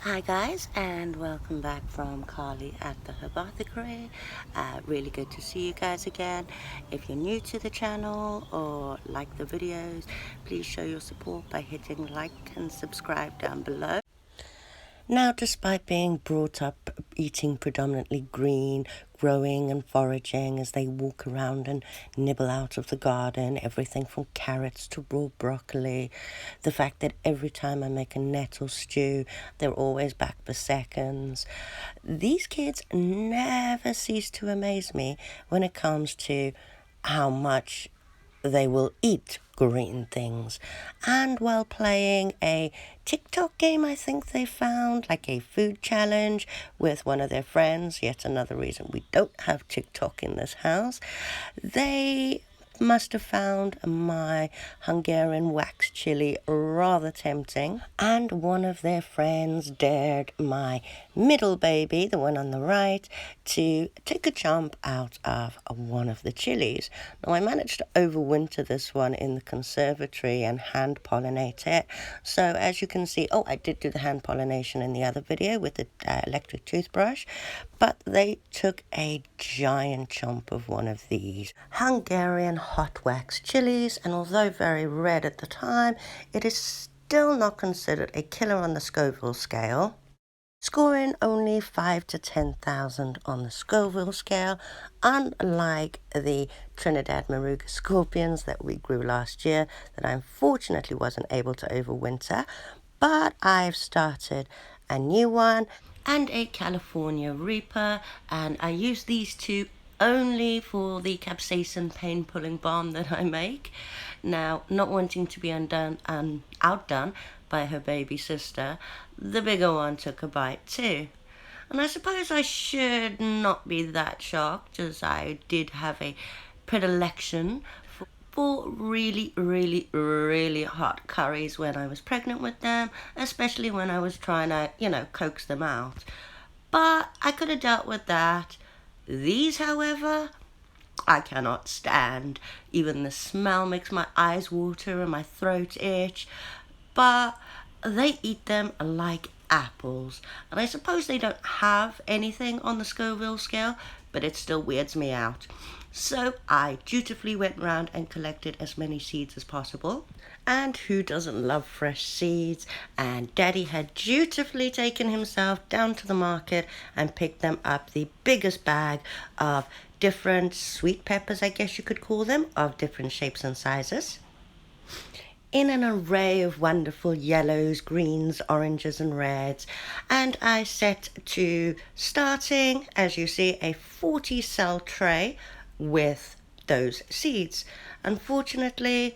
Hi guys, and welcome back from Carly at the Herbothecary. Really good to see you guys again. If you're new to the channel or like the videos, please show your support by hitting like and subscribe down below. Now, despite being brought up eating predominantly green, growing and foraging as they walk around and nibble out of the garden, everything from carrots to raw broccoli, the fact that every time I make a nettle stew, they're always back for seconds. These kids never cease to amaze me when it comes to how much they will eat green things. And while playing a TikTok game, I think they found, like a food challenge with one of their friends, yet another reason we don't have TikTok in this house, they must have found my Hungarian wax chili rather tempting, and one of their friends dared my middle baby, the one on the right, to take a jump out of one of the chilies. Now, I managed to overwinter this one in the conservatory and hand pollinate it. So as you can see, I did do the hand pollination in the other video with the electric toothbrush, but they took a giant chunk of one of these Hungarian hot wax chilies, and although very red at the time, it is still not considered a killer on the Scoville scale, scoring only 5 to 10,000 on the Scoville scale, unlike the Trinidad Maruga scorpions that we grew last year that I unfortunately wasn't able to overwinter. But I've started a new one and a California Reaper, and I use these two only for the capsaicin pain pulling balm that I make. Now, not wanting to be outdone by her baby sister, the bigger one took a bite too. And I suppose I should not be that shocked, as I did have a predilection for really, really, really hot curries when I was pregnant with them, especially when I was trying to, coax them out. But I could have dealt with that. These, however, I cannot stand. Even the smell makes my eyes water and my throat itch. But they eat them like apples. And I suppose they don't have anything on the Scoville scale, but it still weirds me out. So I dutifully went round and collected as many seeds as possible. And who doesn't love fresh seeds? And Daddy had dutifully taken himself down to the market and picked them up, the biggest bag of different sweet peppers, I guess you could call them, of different shapes and sizes, in an array of wonderful yellows, greens, oranges and reds. And I set to starting, as you see, a 40 cell tray with those seeds. Unfortunately,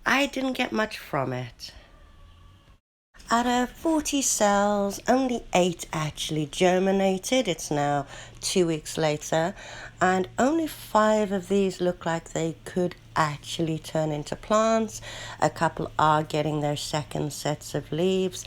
I didn't get much from it. Out of 40 cells, only 8 actually germinated. It's now 2 weeks later, and only 5 of these look like they could actually turn into plants. A couple are getting their second sets of leaves.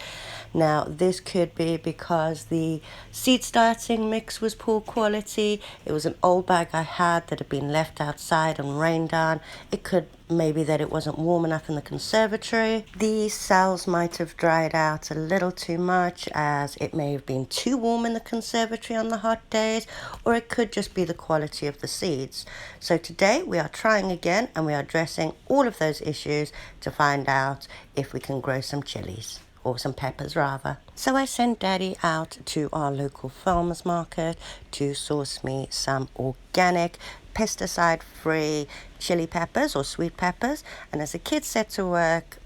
Now, this could be because the seed starting mix was poor quality. It was an old bag I had that had been left outside and rained on. It could maybe that it wasn't warm enough in the conservatory. These cells might have dried out a little too much, as it may have been too warm in the conservatory on the hot days, or it could just be the quality of the seeds. So today we are trying again, and we are addressing all of those issues to find out if we can grow some chilies, or some peppers rather. So I sent Daddy out to our local farmers market to source me some organic, pesticide-free chili peppers or sweet peppers, and as the kids set to work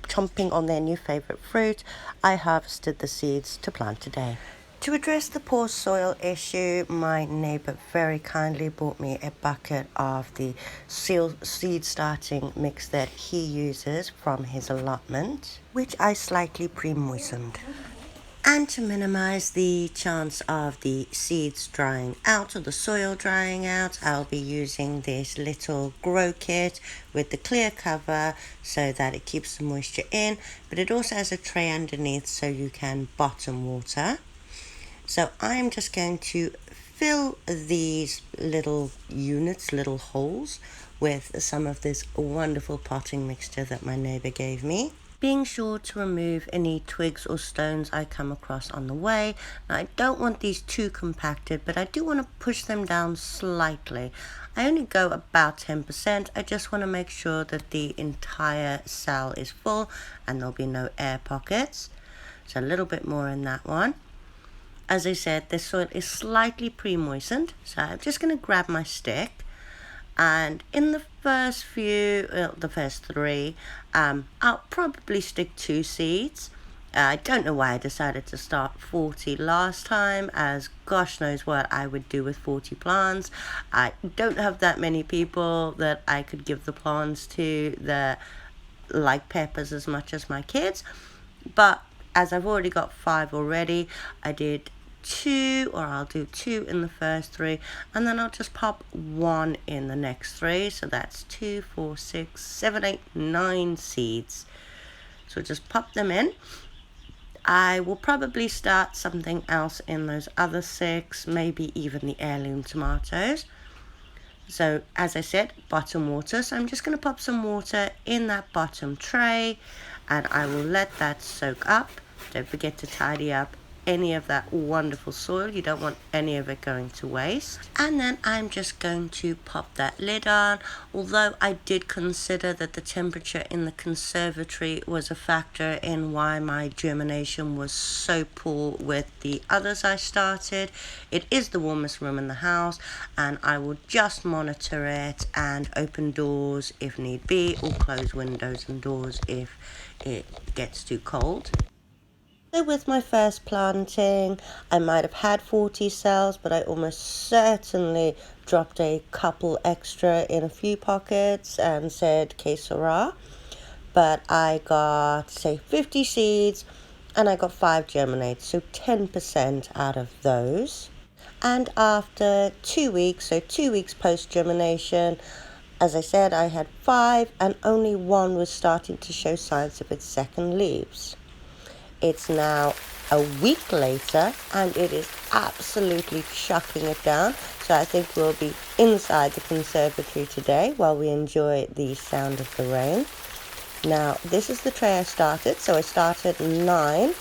chomping on their new favorite fruit, I harvested the seeds to plant today. To address the poor soil issue, my neighbour very kindly bought me a bucket of the seed starting mix that he uses from his allotment, which I slightly pre-moistened. And to minimize the chance of the seeds drying out or the soil drying out, I'll be using this little grow kit with the clear cover so that it keeps the moisture in, but it also has a tray underneath so you can bottom water. So I'm just going to fill these little units, little holes, with some of this wonderful potting mixture that my neighbour gave me. being sure to remove any twigs or stones I come across on the way. Now, I don't want these too compacted, but I do want to push them down slightly. I only go about 10%. I just want to make sure that the entire cell is full and there'll be no air pockets. So a little bit more in that one. As I said, the soil is slightly pre-moistened, so I'm just going to grab my stick. And in the first the first three, I'll probably stick 2 seeds. I don't know why I decided to start 40 last time, as gosh knows what I would do with 40 plants. I don't have that many people that I could give the plants to that like peppers as much as my kids. But as I've already got 5 already, I did 2, or I'll do 2 in the first 3, and then I'll just pop 1 in the next 3. So that's 2, 4, 6, 7, 8, 9 seeds. So just pop them in. I will probably start something else in those other 6, maybe even the heirloom tomatoes. So as I said, bottom water. So I'm just going to pop some water in that bottom tray, and I will let that soak up. Don't forget to tidy up any of that wonderful soil. You don't want any of it going to waste. And then I'm just going to pop that lid on. Although I did consider that the temperature in the conservatory was a factor in why my germination was so poor with the others I started. It is the warmest room in the house, and I will just monitor it and open doors if need be, or close windows and doors if it gets too cold. So with my first planting, I might have had 40 cells, but I almost certainly dropped a couple extra in a few pockets and said que sera. But I got, say, 50 seeds, and I got 5 germinates, so 10% out of those. And after 2 weeks, so 2 weeks post-germination, as I said, I had 5, and only 1 was starting to show signs of its second leaves. It's now a week later, and it is absolutely chucking it down. So I think we'll be inside the conservatory today while we enjoy the sound of the rain. Now, this is the tray I started. So I started 9,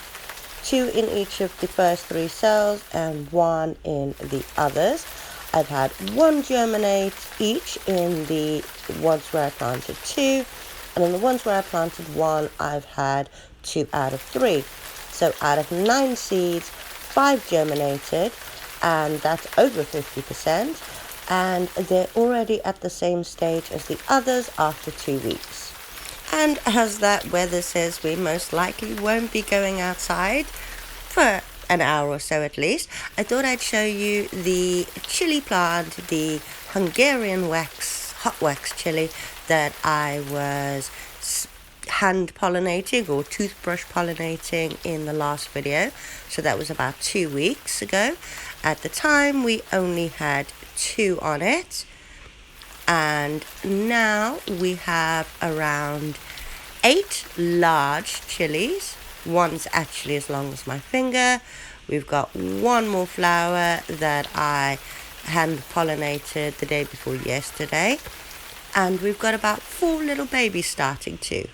2 in each of the first 3 cells and 1 in the others. I've had 1 germinate each in the ones where I planted 2, and in the ones where I planted 1, I've had 2 out of 3. So out of 9 seeds, 5 germinated, and that's over 50%, and they're already at the same stage as the others after 2 weeks. And as that weather says, we most likely won't be going outside for an hour or so at least, I thought I'd show you the chili plant, the Hungarian hot wax chili that I was hand pollinating or toothbrush pollinating in the last video. So that was about 2 weeks ago. At the time we only had 2 on it, and now we have around 8 large chilies. One's actually as long as my finger. We've got 1 more flower that I hand pollinated the day before yesterday, and we've got about 4 little babies starting too.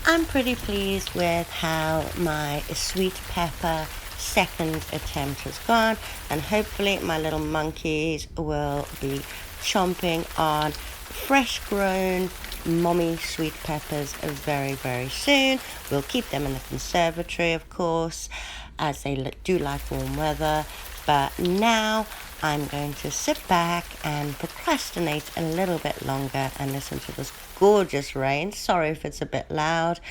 I'm pretty pleased with how my sweet pepper second attempt has gone, and hopefully my little monkeys will be chomping on fresh grown mommy sweet peppers very, very soon. We'll keep them in the conservatory, of course, as they do like warm weather. But now I'm going to sit back and procrastinate a little bit longer and listen to this gorgeous rain. Sorry if it's a bit loud.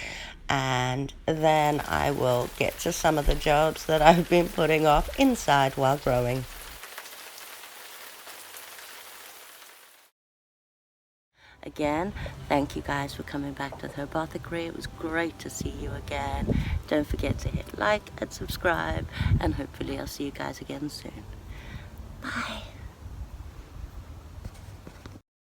And then I will get to some of the jobs that I've been putting off inside while growing. Again, thank you guys for coming back to the Herbothecary. It was great to see you again. Don't forget to hit like and subscribe, and hopefully I'll see you guys again soon. Bye.